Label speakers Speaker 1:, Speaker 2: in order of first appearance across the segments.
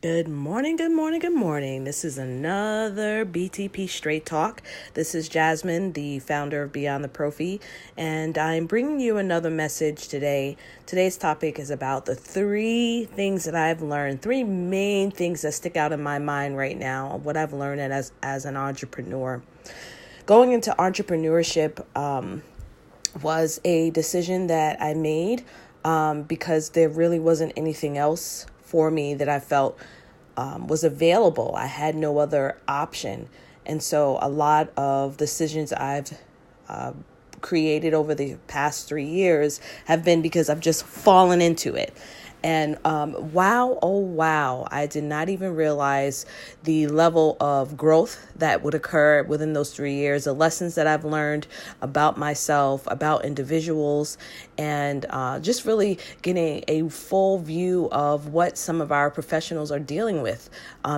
Speaker 1: Good morning, good morning, good morning. This is another BTP Straight Talk. This is Jasmine, the founder of Beyond the Prophy, and I'm bringing you another message today. Today's topic is about the three things that I've learned, three main things that stick out in my mind right now, what I've learned as an entrepreneur. Going into entrepreneurship was a decision that I made because there really wasn't anything else for me that I felt was available. I had no other option. And so a lot of decisions I've created over the past 3 years have been because I've just fallen into it. And wow, I did not even realize the level of growth that would occur within those 3 years, the lessons that I've learned about myself, about individuals, and just really getting a full view of what some of our professionals are dealing with,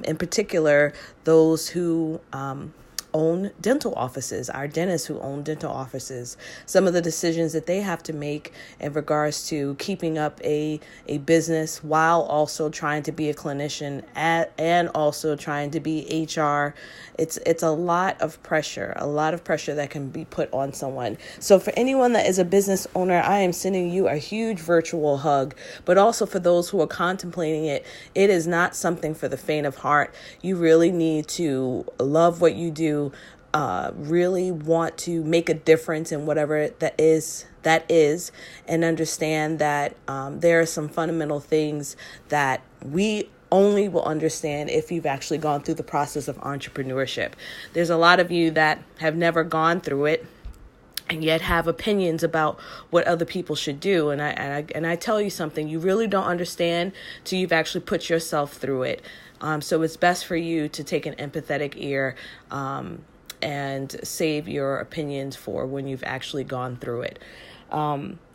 Speaker 1: in particular, those who own dental offices, our dentists who own dental offices, some of the decisions that they have to make in regards to keeping up a business while also trying to be a clinician and also trying to be HR. It's a lot of pressure that can be put on someone. So for anyone that is a business owner, I am sending you a huge virtual hug, but also for those who are contemplating it, it is not something for the faint of heart. You really need to love what you do, really want to make a difference in whatever that is, and understand that there are some fundamental things that we only will understand if you've actually gone through the process of entrepreneurship. There's a lot of you that have never gone through it and yet have opinions about what other people should do. And I tell you something, you really don't understand till you've actually put yourself through it. So it's best for you to take an empathetic ear and save your opinions for when you've actually gone through it.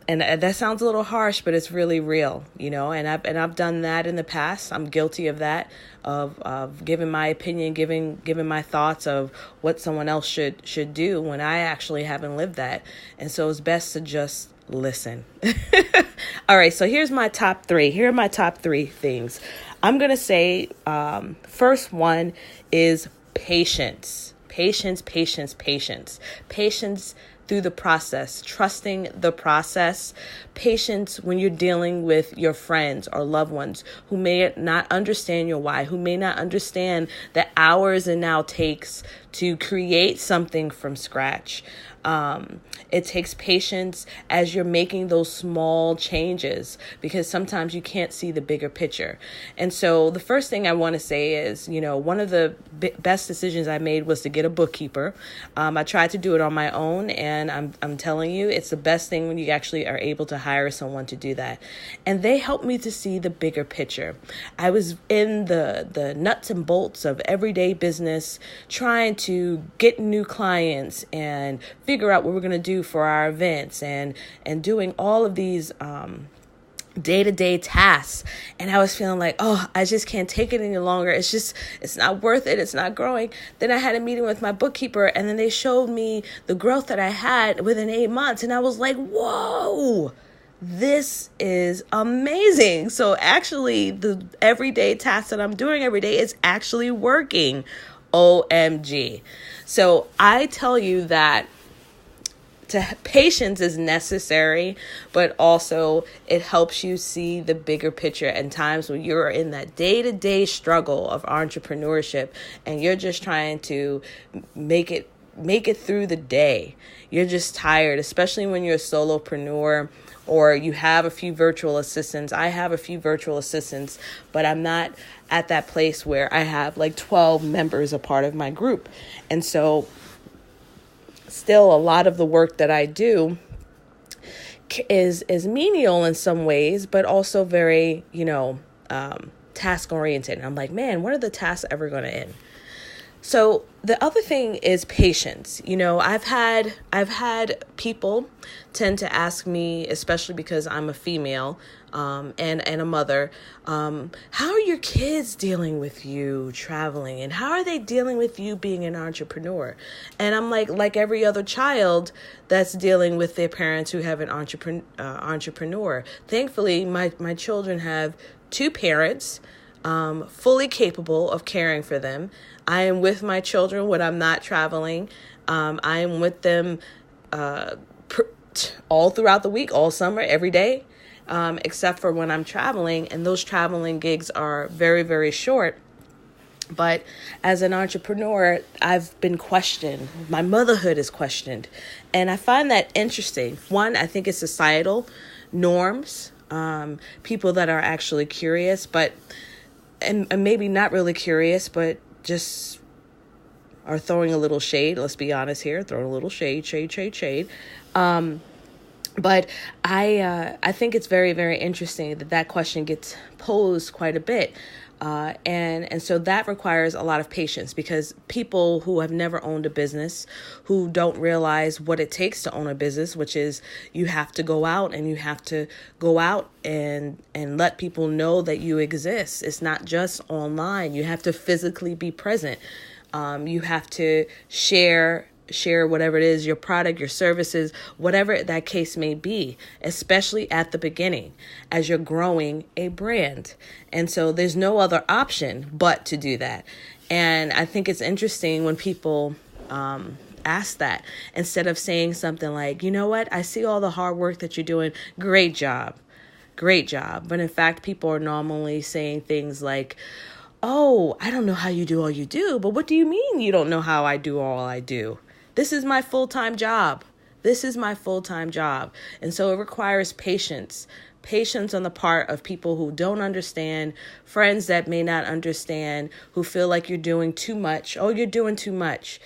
Speaker 1: And that sounds a little harsh, but it's really real, and I've done that in the past. I'm guilty of that, of giving my opinion, giving my thoughts of what someone else should do when I actually haven't lived that. And so it's best to just listen. All right. So here's my top three. Here are my top three things. I'm going to say, first one is patience. Patience through the process, trusting the process, patience when you're dealing with your friends or loved ones who may not understand your why, who may not understand the hours it now takes to create something from scratch. It takes patience as you're making those small changes because sometimes you can't see the bigger picture. And so the first thing I want to say is, one of the best decisions I made was to get a bookkeeper. I tried to do it on my own, and I'm telling you, it's the best thing when you actually are able to hire someone to do that. And they helped me to see the bigger picture. I was in the nuts and bolts of everyday business, trying to get new clients and figure out what we're going to do for our events and doing all of these day-to-day tasks. And I was feeling like, I just can't take it any longer. It's not worth it. It's not growing. Then I had a meeting with my bookkeeper, and then they showed me the growth that I had within 8 months. And I was like, whoa, this is amazing. So actually the everyday tasks that I'm doing every day is actually working. OMG. So I tell you that patience is necessary, but also it helps you see the bigger picture in times when you're in that day-to-day struggle of entrepreneurship and you're just trying to make it through the day. You're just tired, especially when you're a solopreneur or you have a few virtual assistants. I have a few virtual assistants, but I'm not at that place where I have like 12 members a part of my group. And so still a lot of the work that I do is menial in some ways, but also very, task oriented. And I'm like, man, when are the tasks ever going to end? So the other thing is patience. I've had people tend to ask me, especially because I'm a female and a mother, how are your kids dealing with you traveling? And how are they dealing with you being an entrepreneur? And I'm like every other child that's dealing with their parents who have an entrepreneur. Thankfully, my children have two parents fully capable of caring for them. I am with my children when I'm not traveling. I am with them all throughout the week, all summer, every day, except for when I'm traveling. And those traveling gigs are very, very short. But as an entrepreneur, I've been questioned. My motherhood is questioned. And I find that interesting. One, I think it's societal norms, people that are actually curious, and maybe not really curious, but just are throwing a little shade. Let's be honest here, throwing a little shade. But I think it's very, very interesting that question gets posed quite a bit. And so that requires a lot of patience, because people who have never owned a business, who don't realize what it takes to own a business, which is you have to go out and let people know that you exist. It's not just online. You have to physically be present. You have to share whatever it is, your product, your services, whatever that case may be, especially at the beginning as you're growing a brand. And so there's no other option but to do that. And I think it's interesting when people ask that, instead of saying something like, you know what, I see all the hard work that you're doing. Great job. But in fact, people are normally saying things like, oh, I don't know how you do all you do. But what do you mean you don't know how I do all I do? This is my full-time job. And so it requires patience on the part of people who don't understand, friends that may not understand, who feel like you're doing too much. Oh, you're doing too much.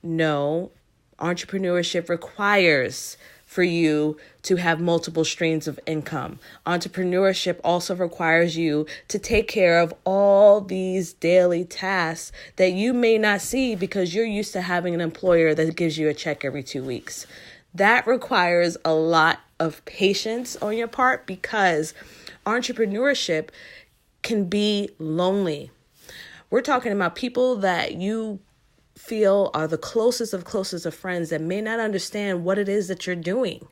Speaker 1: No, entrepreneurship requires for you to have multiple streams of income. Entrepreneurship also requires you to take care of all these daily tasks that you may not see because you're used to having an employer that gives you a check every 2 weeks. That requires a lot of patience on your part, because entrepreneurship can be lonely. We're talking about people that you feel are the closest of friends that may not understand what it is that you're doing.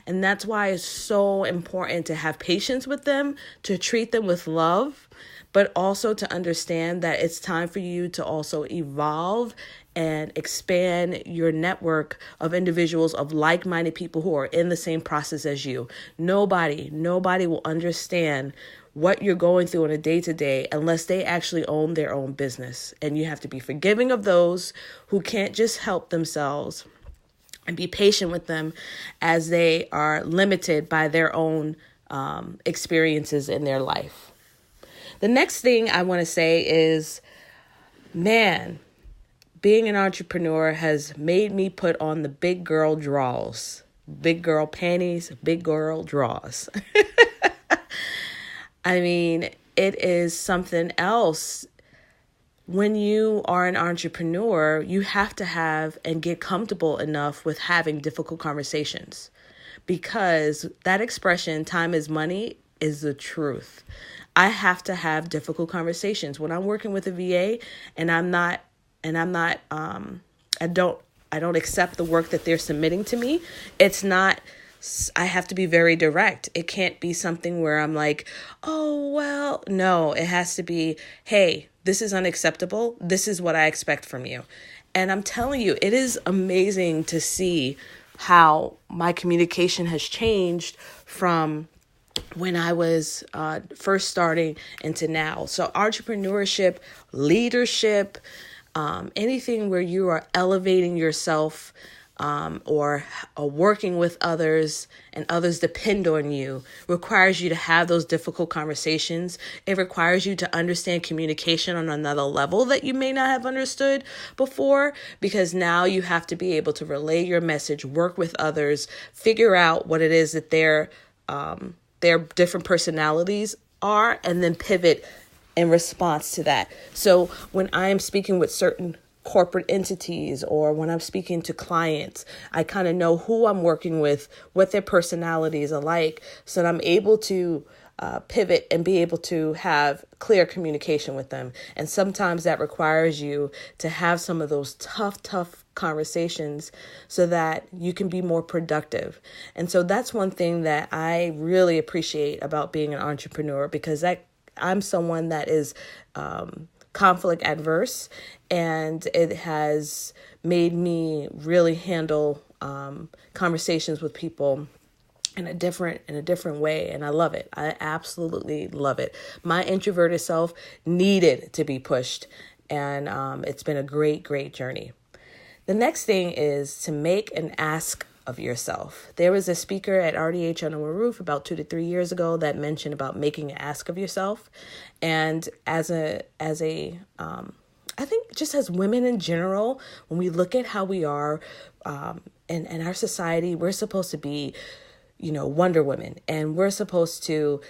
Speaker 1: And that's why it's so important to have patience with them, to treat them with love, but also to understand that it's time for you to also evolve and expand your network of individuals, of like-minded people who are in the same process as you. Nobody will understand what you're going through on a day-to-day unless they actually own their own business. And you have to be forgiving of those who can't just help themselves, and be patient with them as they are limited by their own experiences in their life. The next thing I want to say is, man, being an entrepreneur has made me put on the big girl draws, big girl panties, big girl draws. I mean, it is something else. When you are an entrepreneur, you have to have and get comfortable enough with having difficult conversations, because that expression, time is money, is the truth. I have to have difficult conversations when I'm working with a VA and I don't accept the work that they're submitting to me. I have to be very direct. It can't be something where I'm like, oh, well, no, it has to be, hey, this is unacceptable. This is what I expect from you. And I'm telling you, it is amazing to see how my communication has changed from when I was first starting into now. So entrepreneurship, leadership, anything where you are elevating yourself, or working with others and others depend on you, requires you to have those difficult conversations. It requires you to understand communication on another level that you may not have understood before, because now you have to be able to relay your message, work with others, figure out what it is that their different personalities are, and then pivot in response to that. So when I am speaking with certain corporate entities, or when I'm speaking to clients, I kind of know who I'm working with, what their personalities are like, so that I'm able to pivot and be able to have clear communication with them. And sometimes that requires you to have some of those tough conversations so that you can be more productive. And so that's one thing that I really appreciate about being an entrepreneur, because that I'm someone that is conflict adverse, and it has made me really handle conversations with people in a different way. And I love it. I absolutely love it. My introverted self needed to be pushed. And it's been a great journey. The next thing is to make an ask of yourself. There was a speaker at RDH Under One Roof about 2 to 3 years ago that mentioned about making an ask of yourself. And as a I think just as women in general, when we look at how we are in our society, we're supposed to be, Wonder Women, and we're supposed to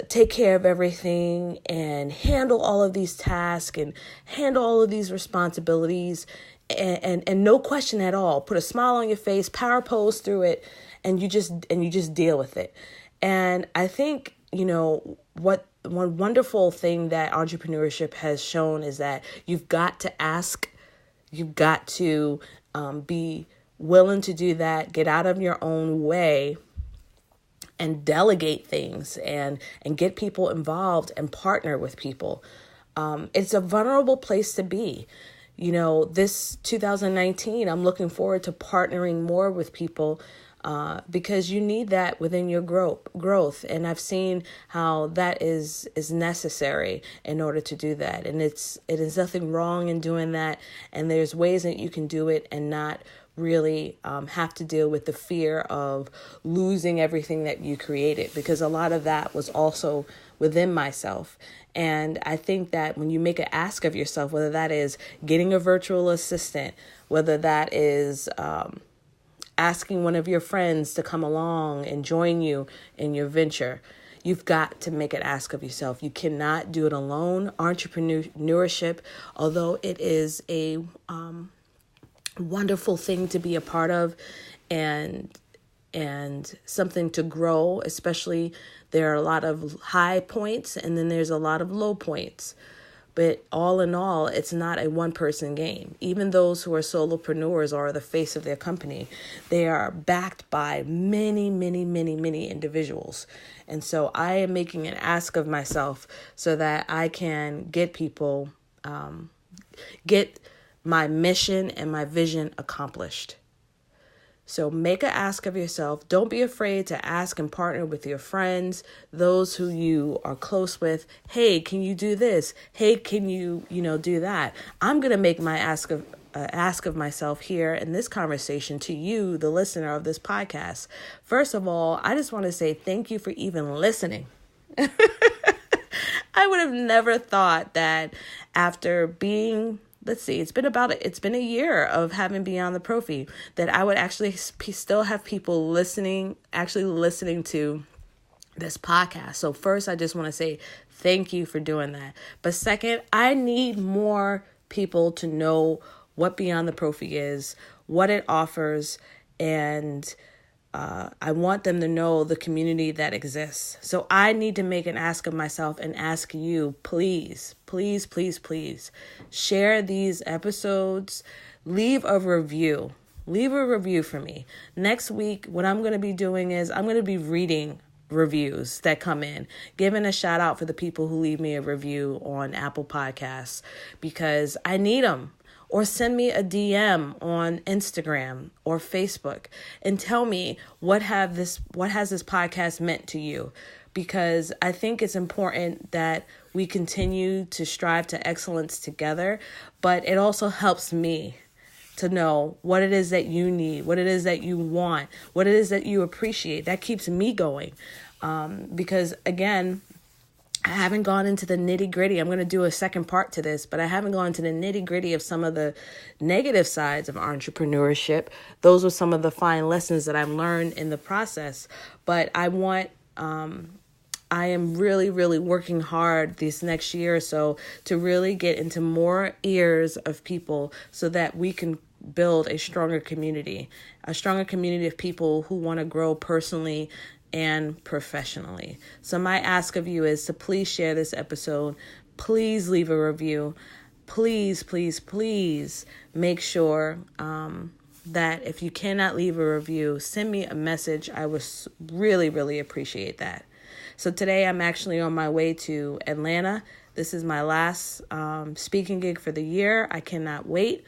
Speaker 1: take care of everything and handle all of these tasks and handle all of these responsibilities and no question at all. Put a smile on your face, power pose through it, and you just deal with it. And I think, what one wonderful thing that entrepreneurship has shown is that you've got to ask, you've got to be willing to do that, get out of your own way, and delegate things and get people involved and partner with people. It's a vulnerable place to be. This 2019, I'm looking forward to partnering more with people because you need that within your growth. And I've seen how that is necessary in order to do that. And it is nothing wrong in doing that. And there's ways that you can do it and not really have to deal with the fear of losing everything that you created, because a lot of that was also within myself. And I think that when you make an ask of yourself, whether that is getting a virtual assistant, whether that is asking one of your friends to come along and join you in your venture, you've got to make an ask of yourself. You cannot do it alone. Entrepreneurship, although it is a wonderful thing to be a part of and something to grow, especially there are a lot of high points and then there's a lot of low points. But all in all, it's not a one-person game. Even those who are solopreneurs or the face of their company, they are backed by many individuals. And so I am making an ask of myself so that I can get people, get my mission and my vision accomplished. So make an ask of yourself. Don't be afraid to ask and partner with your friends, those who you are close with. Hey, can you do this? Hey, can you, do that? I'm going to make my ask of myself here in this conversation to you, the listener of this podcast. First of all, I just want to say thank you for even listening. I would have never thought that after being it's been a year of having Beyond the Prophy, that I would actually still have people listening to this podcast. So first, I just want to say thank you for doing that. But second, I need more people to know what Beyond the Prophy is, what it offers, and I want them to know the community that exists. So I need to make an ask of myself and ask you, please share these episodes. Leave a review for me. Next week, what I'm going to be doing is I'm going to be reading reviews that come in, giving a shout out for the people who leave me a review on Apple Podcasts, because I need them. Or send me a DM on Instagram or Facebook and tell me what has this podcast meant to you, because I think it's important that we continue to strive to excellence together, but it also helps me to know what it is that you need, what it is that you want, what it is that you appreciate. That keeps me going, because again, I haven't gone into the nitty gritty. I'm going to do a second part to this, but I haven't gone into the nitty gritty of some of the negative sides of entrepreneurship. Those were some of the fine lessons that I've learned in the process. But I am really working hard this next year or so to really get into more ears of people so that we can build a stronger community of people who want to grow personally and professionally. So my ask of you is to please share this episode. Please leave a review. Please make sure that if you cannot leave a review, send me a message. I would really appreciate that. So today I'm actually on my way to Atlanta. This is my last speaking gig for the year. I cannot wait.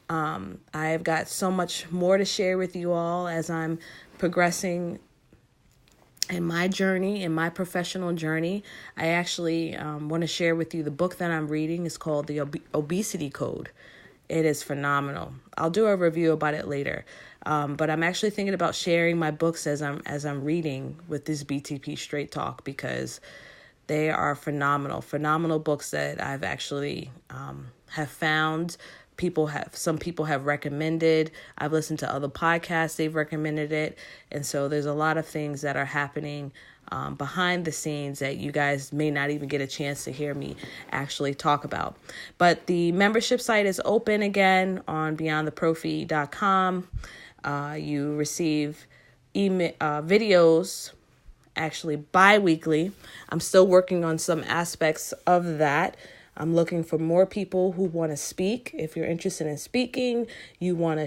Speaker 1: I've got so much more to share with you all as I'm progressing in my journey, in my professional journey. I actually want to share with you the book that I'm reading. It's called The Obesity Code. It is phenomenal. I'll do a review about it later. But I'm actually thinking about sharing my books as I'm reading with this BTP Straight Talk, because they are phenomenal books that I've actually have found. Some people have recommended. I've listened to other podcasts, they've recommended it. And so there's a lot of things that are happening behind the scenes that you guys may not even get a chance to hear me actually talk about. But the membership site is open again on beyondtheprofi.com. You receive email videos actually bi-weekly. I'm still working on some aspects of that. I'm looking for more people who want to speak. If you're interested in speaking, you want to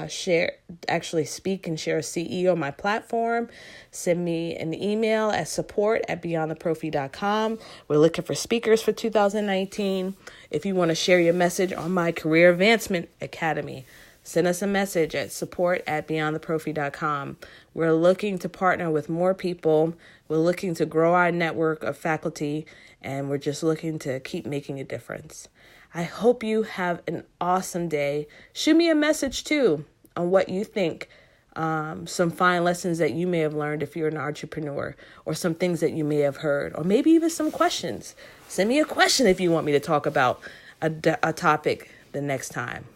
Speaker 1: speak and share a CE on my platform, send me an email at support@beyondtheprofi.com. We're looking for speakers for 2019. If you want to share your message on my Career Advancement Academy, send us a message at support@beyondtheprofi.com. We're looking to partner with more people. We're looking to grow our network of faculty, and we're just looking to keep making a difference. I hope you have an awesome day. Shoot me a message too on what you think, some fine lessons that you may have learned if you're an entrepreneur, or some things that you may have heard, or maybe even some questions. Send me a question if you want me to talk about a topic the next time.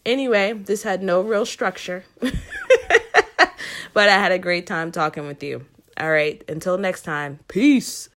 Speaker 1: Anyway, this had no real structure, but I had a great time talking with you. All right, until next time, peace.